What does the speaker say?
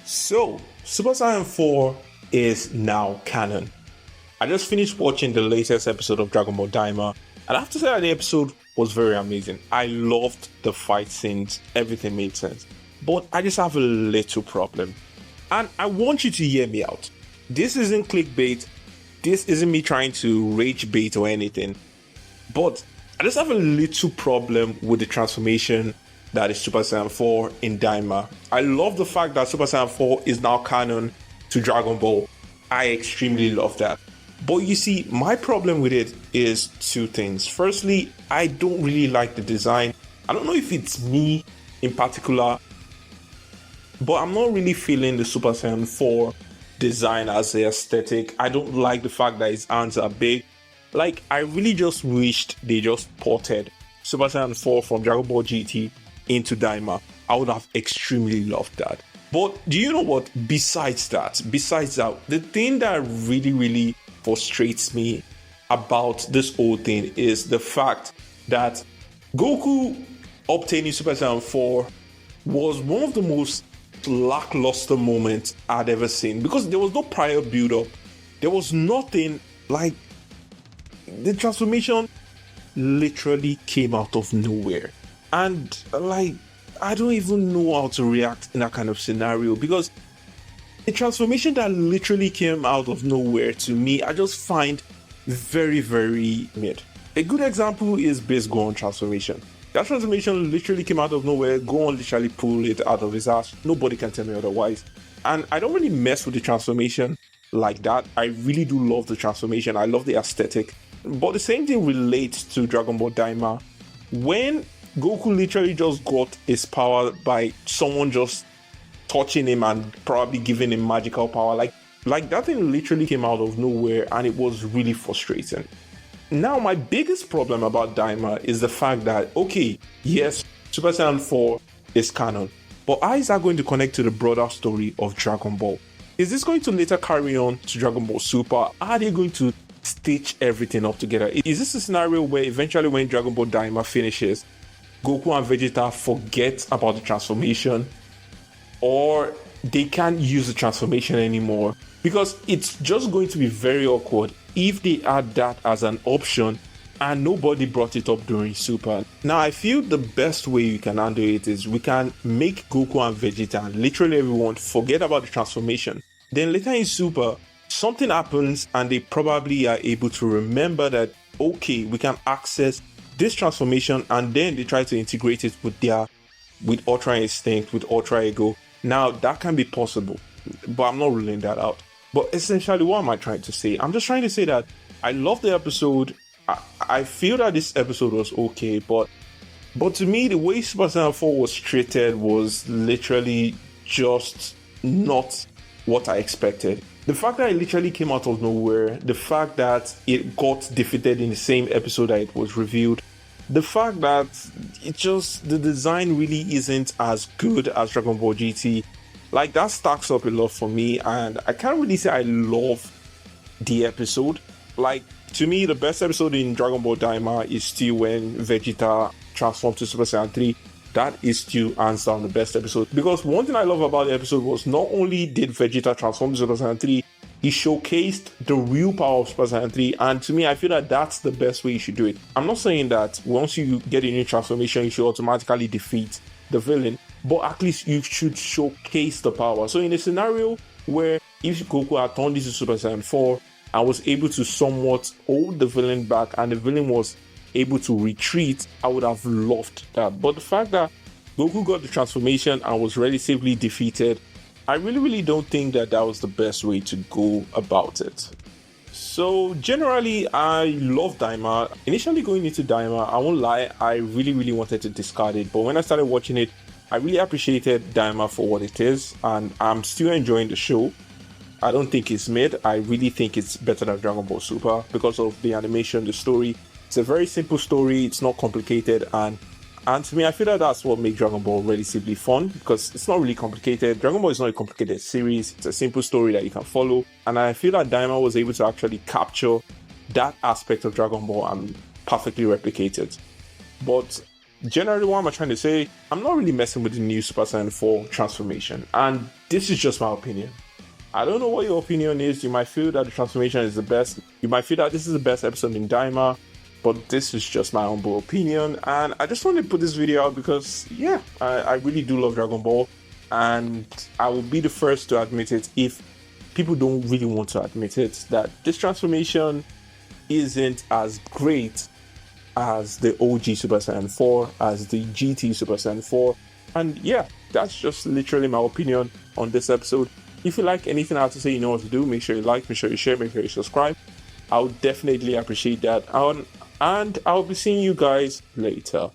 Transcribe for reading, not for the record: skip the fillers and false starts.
So, Super Saiyan 4 is now canon. I just finished watching the latest episode of Dragon Ball Daima, and I have to say that the episode was very amazing. I loved the fight scenes, everything made sense. But I just have a little problem. And I want you to hear me out. This isn't clickbait, this isn't me trying to rage bait or anything. But I just have a little problem with the transformation that is Super Saiyan 4 in Daima. I love the fact that Super Saiyan 4 is now canon to Dragon Ball. I extremely love that. But you see, my problem with it is two things. Firstly, I don't really like the design. I don't know if it's me in particular, but I'm not really feeling the Super Saiyan 4 design as the aesthetic. I don't like the fact that his hands are big. Like, I really just wished they just ported Super Saiyan 4 from Dragon Ball GT into Daima. I would have extremely loved that. But do you know what? Besides that, the thing that really frustrates me about this whole thing is the fact that Goku obtaining Super Saiyan 4 was one of the most lackluster moments I'd ever seen, because there was no prior build-up. There was nothing. Like, the transformation literally came out of nowhere. And like, I don't even know how to react in that kind of scenario, because the transformation that literally came out of nowhere, to me, I just find very mid. A good example is Base Gohan transformation. That transformation literally came out of nowhere. Gohan literally pulled it out of his ass. Nobody can tell me otherwise. And I don't really mess with the transformation like that. I really do love the transformation. I love the aesthetic. But the same thing relates to Dragon Ball Daima. When Goku literally just got his power by someone just touching him and probably giving him magical power, like that thing literally came out of nowhere, and it was really frustrating. Now, my biggest problem about Daima is the fact that, okay, yes, Super Saiyan 4 is canon, but how is that going to connect to the broader story of Dragon Ball? Is this going to later carry on to Dragon Ball Super? Are they going to stitch everything up together? Is this a scenario where eventually when Dragon Ball Daima finishes, Goku and Vegeta forget about the transformation, or they can't use the transformation anymore? Because it's just going to be very awkward if they add that as an option and nobody brought it up during Super. Now, I feel the best way you can handle it is we can make Goku and Vegeta and literally everyone forget about the transformation. Then later in Super, something happens and they probably are able to remember that, okay, we can access this transformation, and then they try to integrate it with Ultra Instinct, with Ultra Ego. Now, that can be possible, but I'm not ruling that out. But essentially, what am I trying to say? I'm just trying to say that I love the episode. I feel that this episode was okay, but to me, the way Super Saiyan 4 was treated was literally just not what I expected. The fact that it literally came out of nowhere, the fact that it got defeated in the same episode that it was revealed, the fact that the design really isn't as good as Dragon Ball GT, like, that stacks up a lot for me, and I can't really say I love the episode. Like, to me, the best episode in Dragon Ball Daima is still when Vegeta transformed to Super Saiyan 3. That is still hands down the best episode, because one thing I love about the episode was not only did Vegeta transform to Super Saiyan 3, he showcased the real power of Super Saiyan 3, and to me, I feel that that's the best way you should do it. I'm not saying that once you get a new transformation, you should automatically defeat the villain, but at least you should showcase the power. So in a scenario where if Goku had turned into Super Saiyan 4 and was able to somewhat hold the villain back and the villain was able to retreat, I would have loved that. But the fact that Goku got the transformation and was relatively defeated, I really don't think that was the best way to go about it. So generally, I love Daima. Initially going into Daima, I won't lie, I really wanted to discard it, but when I started watching it, I really appreciated Daima for what it is, and I'm still enjoying the show. I don't think it's mid. I really think it's better than Dragon Ball Super because of the animation, the story. It's a very simple story, it's not complicated, and to me, I feel that that's what makes Dragon Ball relatively fun, because it's not really complicated. Dragon Ball is not a complicated series, it's a simple story that you can follow, and I feel that Daima was able to actually capture that aspect of Dragon Ball and perfectly replicate it. But generally, what am I trying to say? I'm not really messing with the new Super Saiyan 4 transformation, and this is just my opinion. I don't know what your opinion is. You might feel that the transformation is the best. You might feel that this is the best episode in Daima, but this is just my humble opinion, and I just wanted to put this video out because, yeah, I really do love Dragon Ball, and I will be the first to admit it if people don't really want to admit it, that this transformation isn't as great as the OG Super Saiyan 4, as the GT Super Saiyan 4, and yeah, that's just literally my opinion on this episode. If you like anything I have to say, you know what to do. Make sure you like, make sure you share, make sure you subscribe. I would definitely appreciate that. And I'll be seeing you guys later.